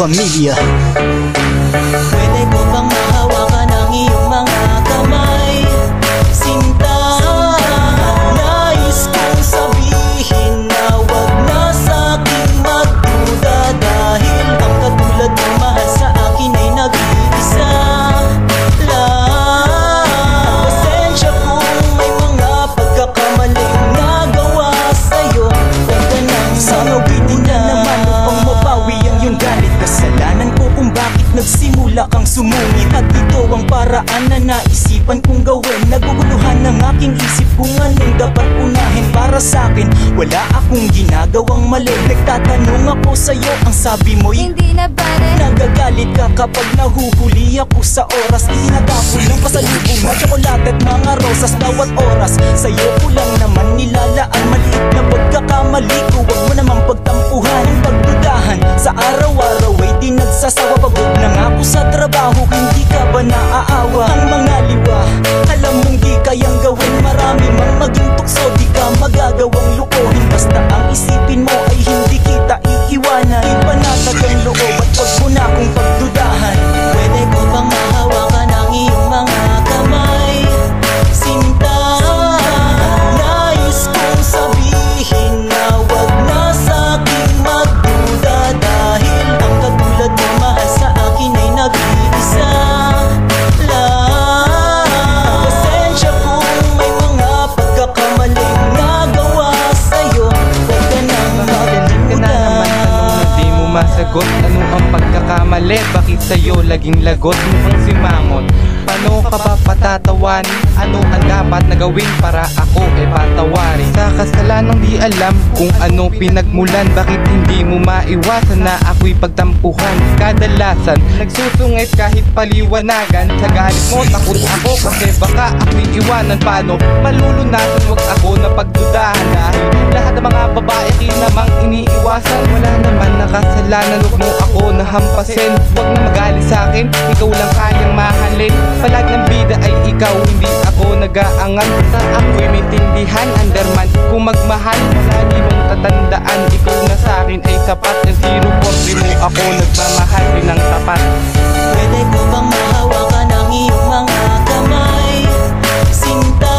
pamilya. Pwede ko bang mahawakan ang iyong mga kamay? Sinta, nais kong sabihin na wag na sa'king magduda, dahil ang katulad ng mahal sa akin ay nag-iisa lang. Pasensya kung may mga pagkakamaling nagawa sa'yo. Huwag ka nang Sasabihin na naman upang mabawi ang iyong galit. Kasalanan ko kung bakit nagsimula kang sumungit, at ito ang paraan na naisipan kong gawin. Naguguluhan ng aking isip kung anong dapat unahin para sa'kin. Wala akong ginagawang mali. Nagtatanong ako sa'yo, ang sabi mo'y hindi na pare. nagagalit ka kapag nahuhuli ako sa oras. Itinatapon ng pasalubong na tsokolate at mga rosas bawat oras. Sa'yo ko lang naman nilalaan, maliit na pagkakamali ko. Huwag mo namang pagtampuhan ang pagdudahan. Sa araw-araw ay di nagsasawa. Pagod na nga ako sa trabaho, hindi ka ba naaawa? Ang mga liwa, alam mong di kayang gawin. Marami mang maging tukso, di ka magagawang lukohin. Basta ang isipin mo ay hindi kita iiwanan. Ipanatag ang loob at wag mo na akong pagdudahan. Pwede ko bang mahawakan ang iyong mga kamay? Sinta, nais kong sabihin na wag na sa'king magduda, dahil ang katulad ng mahal sa akin ay nag-iisa lang. Pasensya kung may mga pagkakamaling nagawa sa'yo. Huwag ka nang Magaling ka na naman, tanong na di mo masagot. Ano ang pagkakamali? Bakit sa'yo laging lagot? Mukhang simangot. Paano ka ba patatawan? Ano ang dapat na gawin para ako patawarin? Sa kasalanang di alam kung ano pinagmulan, bakit hindi mo maiwasan na ako'y pagtampuhan? Kadalasan nagsusungit kahit paliwanagan. Sa galit mo takot ako kasi baka ako'y iwanan. Paano malulunasan? Wag ako na pagdudahan, dahil lahat ng mga babae kinamang iniiwasan. Wala naman nakasalanan, huwag mo ako nahampasin. Huwag na magalit sa'kin, ikaw lang kayang mahalin. Palag ng bida ay ikaw, hindi ako nag-aangat. Sa ako'y maintindihan, underman kung magmahal. Palagi mong tatandaan, ikaw na sa'kin ay sapat. Ng 0-4 mo ako nagmamahal rin ng tapat. Pwede ko bang mahawakan ang iyong mga kamay? Sinta,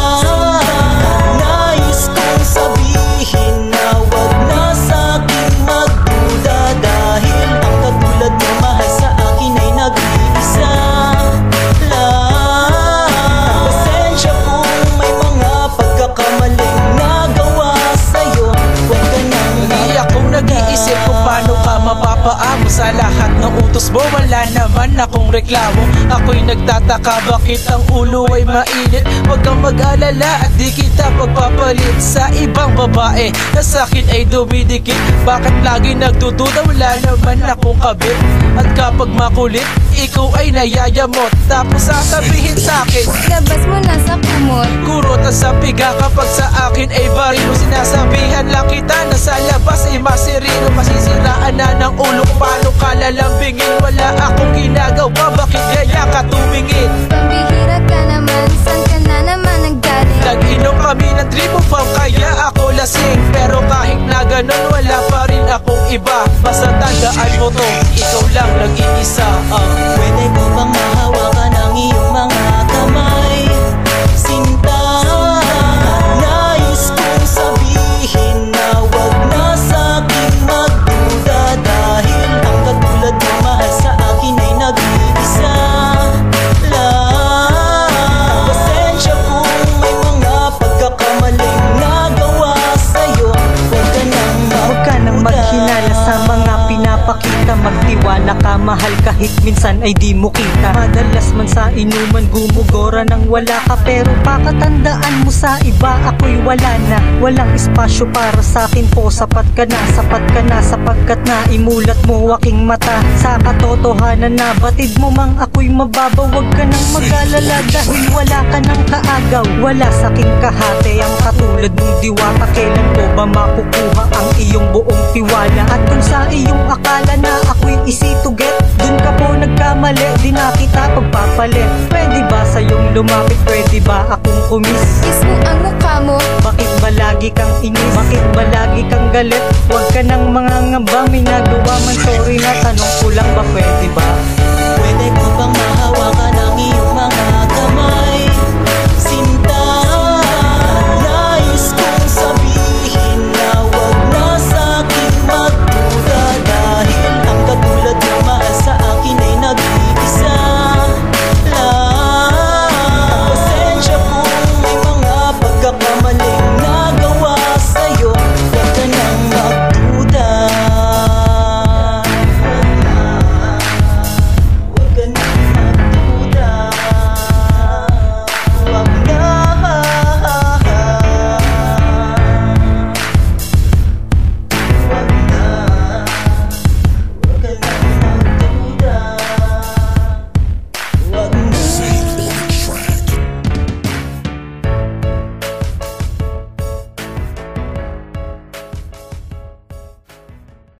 nais kong sabihin na wag na sa'king magduda, dahil ang katulad ng mahal sa akin ay nag-iisa lang. Pasensya kung may mga pagkakamaling nagawa sa'yo. Huwag ka nang Hindi akong nag-iisip kung paano ka mapapaamo. Sa lahat ng utos mo wala naman akong reklamo. Ako'y nagtataka bakit ang ulo ay mainit. Huwag kang mag-alala at di kita pagpapalit sa ibang babae na sa'kin ay dumidikit. Bakit lagi nagdududa? Wala naman akong kabit. At kapag makulit, ikaw ay nayayamot, tapos sasabihin sa'kin Labas mo na sa kumot. kurot at sa piga kapag sa akin ay barilo. Sinasabihan lang kita na sa labas ay masirino. Masisiraan na ng ulo ko, paano ka lalambingin? Wala akong ginagawa, bakit kaya ka tumingin? Pambihira ka naman, saan ka na naman nanggaling? Nag-inom kami ng triple farm kaya ako lasing. Pero kahit na ganun wala pa rin akong iba. Basta tandaan mo to, ikaw lang nag-iisa. Pwede ko bang mahawakan ang iyong mga kamay? Sinta, nais kong sabihin na wag na sa'king magduda, dahil ang katulad ng mahal sa akin ay nag-iisa lang. Pasensya kung may mga pagkakamaling nagawa sa'yo. Huwag ka nang maghinala sa mga pinapakita. Magtiwala ka, mahal kahit minsan ay di mo kita. Madalas man sa inuman gumugora nang wala ka, pero pakatandaan mo sa iba ako'y wala na. Walang espasyo para sa'kin po, sapat ka na sapagkat naimulat mo aking mata. Sa katotohanan na batid mo mang ako'y mababaw. Huwag ka nang mag-alala dahil wala ka nang kaagaw. Wala sa'king kahate ang katulad mong diwata. Kailan ko ba makukuha ang iyong buong tiwala? At kung sa iyong akala na ako'y easy to get, dun ka po nagkamali, di na kita pagpapalit. Pwede ba sa'yong lumapit, pwede ba akong kumis? Kiss mo ang mukha mo. Bakit ba ba lagi kang inis? Bakit ba lagi kang galit? Huwag ka nang mangangamba, may nagawa man, sorry na. Tanong ko lang ba pwede ba? Pwede ko bang